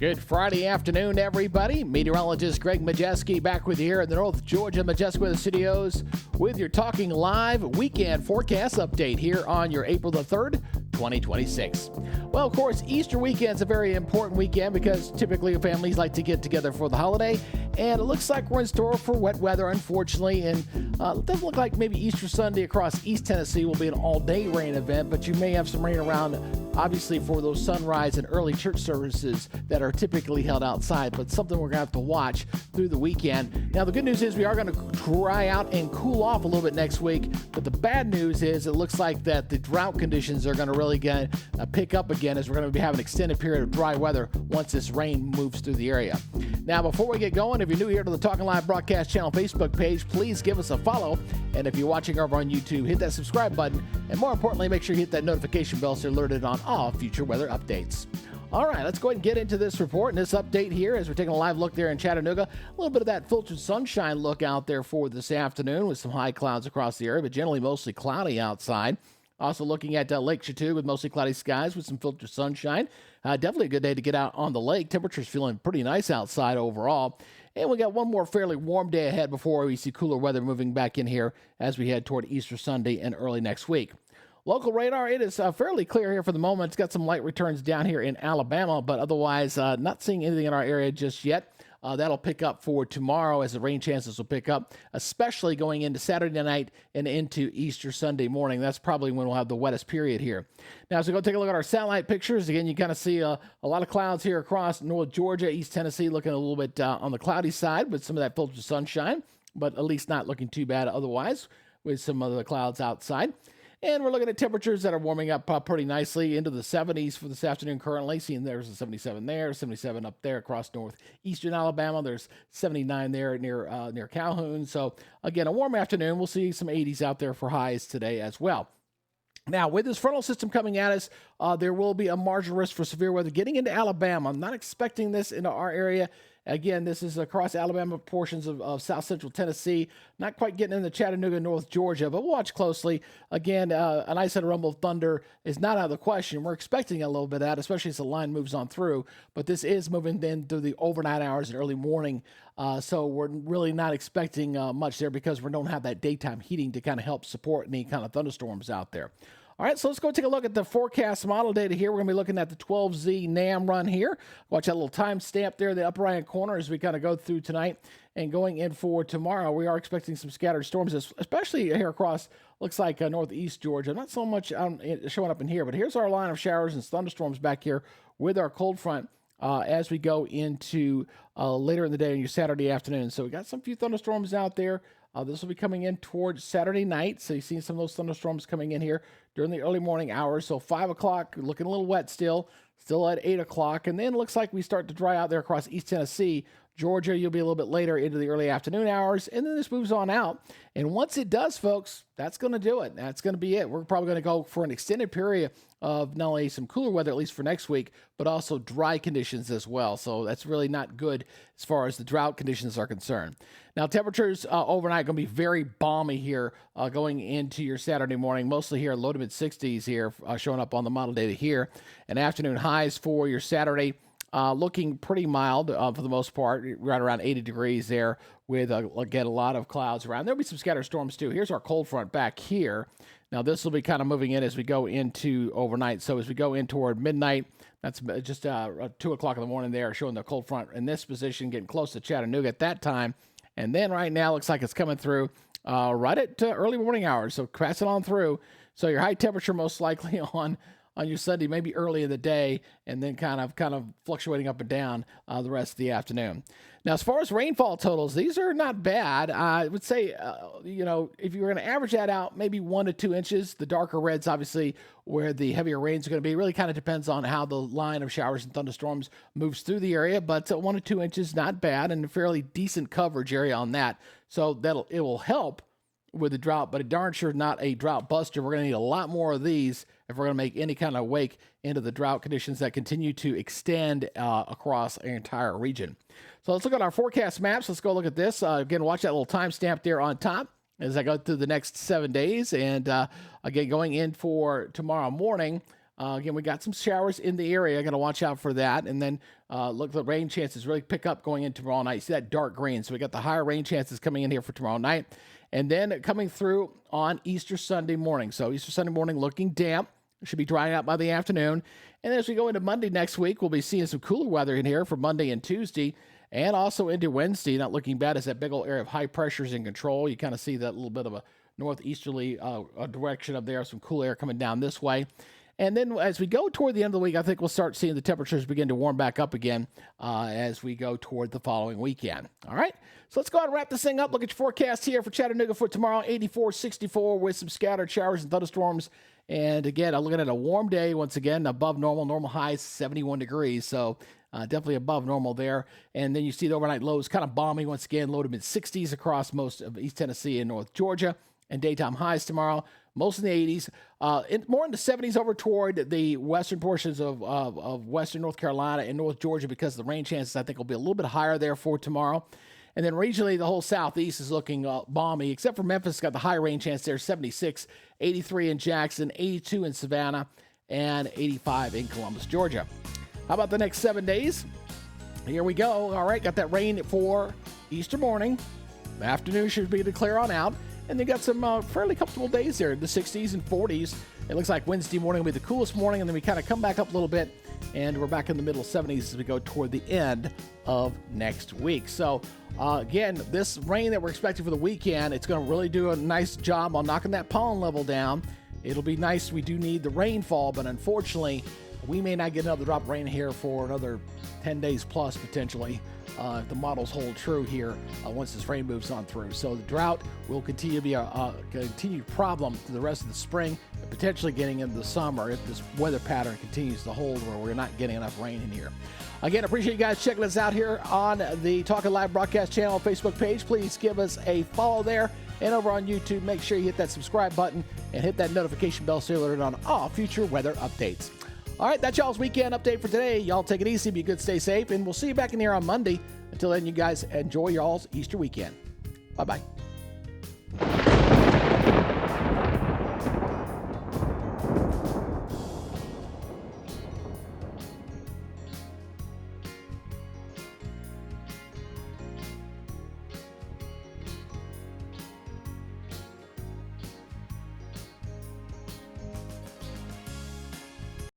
Good Friday afternoon, everybody. Meteorologist Greg Majewski back with you here at the North Georgia Majestic Weather Studios with your Talking Live weekend forecast update here on your April the 3rd, 2026. Well, of course, Easter weekend's a very important weekend because typically families like to get together for the holiday, and it looks like we're in store for wet weather, unfortunately, and it doesn't look like maybe Easter Sunday across East Tennessee will be an all-day rain event, but you may have some rain around, obviously, for those sunrise and early church services that are typically held outside, but something we're going to have to watch through the weekend. Now, the good news is we are going to dry out and cool off a little bit next week, but the bad news is it looks like that the drought conditions are going to really pick up again as we're going to be having an extended period of dry weather once this rain moves through the area. Now, before we get going, if you're new here to the Talking Live Broadcast Channel Facebook page, please give us a follow. And if you're watching over on YouTube, hit that subscribe button. And more importantly, make sure you hit that notification bell so you're alerted on all future weather updates. All right, let's go ahead and get into this report and this update here as we're taking a live look there in Chattanooga. A little bit of that filtered sunshine look out there for this afternoon with some high clouds across the area, but generally mostly cloudy outside. Also looking at Lake Chattooga with mostly cloudy skies with some filtered sunshine. Definitely a good day to get out on the lake. Temperatures feeling pretty nice outside overall. And we got one more fairly warm day ahead before we see cooler weather moving back in here as we head toward Easter Sunday and early next week. Local radar, it is fairly clear here for the moment. It's got some light returns down here in Alabama, but otherwise not seeing anything in our area just yet. That'll pick up for tomorrow as the rain chances will pick up, especially going into Saturday night and into Easter Sunday morning. That's probably when we'll have the wettest period here. Now, as we go take a look at our satellite pictures, again, you kind of see a lot of clouds here across North Georgia, East Tennessee, looking a little bit on the cloudy side with some of that filtered sunshine, but at least not looking too bad otherwise with some of the clouds outside. And we're looking at temperatures that are warming up pretty nicely into the 70s for this afternoon currently. Seeing there's a 77 there, 77 up there across northeastern Alabama. There's 79 there near Calhoun. So, again, a warm afternoon. We'll see some 80s out there for highs today as well. Now, with this frontal system coming at us, there will be a marginal risk for severe weather getting into Alabama. I'm not expecting this into our area. Again, this is across Alabama, portions of south central Tennessee, not quite getting into Chattanooga, North Georgia, but we'll watch closely. Again, an isolated rumble of thunder is not out of the question. We're expecting a little bit of that, especially as the line moves on through, but this is moving then through the overnight hours and early morning, so we're really not expecting much there because we don't have that daytime heating to kind of help support any kind of thunderstorms out there. All right, so let's go take a look at the forecast model data here. We're going to be looking at the 12Z NAM run here. Watch that little time stamp there in the upper right-hand corner as we kind of go through tonight. And going in for tomorrow, we are expecting some scattered storms, especially here across, looks like northeast Georgia. Not so much showing up in here, but here's our line of showers and thunderstorms back here with our cold front as we go into later in the day on your Saturday afternoon. So we got some few thunderstorms out there. This will be coming in towards Saturday night. So you've seen some of those thunderstorms coming in here during the early morning hours. So 5 o'clock, looking a little wet still at 8 o'clock. And then it looks like we start to dry out there across East Tennessee. Georgia, you'll be a little bit later into the early afternoon hours. And then this moves on out. And once it does, folks, that's going to do it. That's going to be it. We're probably going to go for an extended period of not only some cooler weather, at least for next week, but also dry conditions as well. So that's really not good as far as the drought conditions are concerned. Now, temperatures overnight going to be very balmy here going into your Saturday morning, mostly here low to mid 60s here showing up on the model data here. And afternoon highs for your Saturday looking pretty mild for the most part, right around 80 degrees there with, again, a lot of clouds around. There'll be some scattered storms too. Here's our cold front back here. Now, this will be kind of moving in as we go into overnight. So as we go in toward midnight, that's just 2 o'clock in the morning there, showing the cold front in this position, getting close to Chattanooga at that time. And then right now, looks like it's coming through right at early morning hours. So passing on through. So your high temperature most likely on your Sunday, maybe early in the day, and then kind of fluctuating up and down the rest of the afternoon. Now, as far as rainfall totals, these are not bad. I would say, if you're going to average that out, maybe 1 to 2 inches. The darker reds, obviously, where the heavier rains are going to be. It really kind of depends on how the line of showers and thunderstorms moves through the area, but 1 to 2 inches, not bad, and a fairly decent coverage area on that. So it will help with the drought, but darn sure not a drought buster. We're going to need a lot more of these if we're going to make any kind of wake into the drought conditions that continue to extend across our entire region. So let's look at our forecast maps. Let's go look at this. Again, watch that little timestamp there on top as I go through the next 7 days. And again, going in for tomorrow morning, Again, we got some showers in the area. I got to watch out for that. And then look, the rain chances really pick up going into tomorrow night. See that dark green. So we got the higher rain chances coming in here for tomorrow night. And then coming through on Easter Sunday morning. So Easter Sunday morning looking damp. Should be drying out by the afternoon. And then as we go into Monday next week, we'll be seeing some cooler weather in here for Monday and Tuesday. And also into Wednesday, not looking bad as that big old area of high pressure is in control. You kind of see that little bit of a northeasterly direction up there, some cool air coming down this way. And then as we go toward the end of the week, I think we'll start seeing the temperatures begin to warm back up again as we go toward the following weekend. All right, so let's go ahead and wrap this thing up. Look at your forecast here for Chattanooga for tomorrow, 84-64 with some scattered showers and thunderstorms. And again, I'm looking at a warm day once again, above normal. Normal highs 71 degrees, so definitely above normal there. And then you see the overnight lows kind of balmy once again, low to mid 60s across most of East Tennessee and North Georgia. And daytime highs tomorrow, most in the 80s, more in the 70s over toward the western portions of western North Carolina and North Georgia because the rain chances, I think, will be a little bit higher there for tomorrow. And then regionally, the whole southeast is looking balmy, except for Memphis, got the high rain chance there, 76, 83 in Jackson, 82 in Savannah, and 85 in Columbus, Georgia. How about the next 7 days? Here we go. All right, got that rain for Easter morning. The afternoon should be to clear on out. And they got some fairly comfortable days there, the 60s and 40s. It looks like Wednesday morning will be the coolest morning, and then we kind of come back up a little bit, and we're back in the middle 70s as we go toward the end of next week. So, again, this rain that we're expecting for the weekend, it's going to really do a nice job on knocking that pollen level down. It'll be nice. We do need the rainfall, but unfortunately, we may not get another drop of rain here for another 10 days plus, potentially, if the models hold true here once this rain moves on through. So the drought will continue to be a continued problem for the rest of the spring and potentially getting into the summer if this weather pattern continues to hold where we're not getting enough rain in here. Again, appreciate you guys checking us out here on the Talkin Live broadcast channel Facebook page. Please give us a follow there. And over on YouTube, make sure you hit that subscribe button and hit that notification bell so you're alerted on all future weather updates. All right, that's y'all's weekend update for today. Y'all take it easy, be good, stay safe, and we'll see you back in here on Monday. Until then, you guys enjoy y'all's Easter weekend. Bye-bye.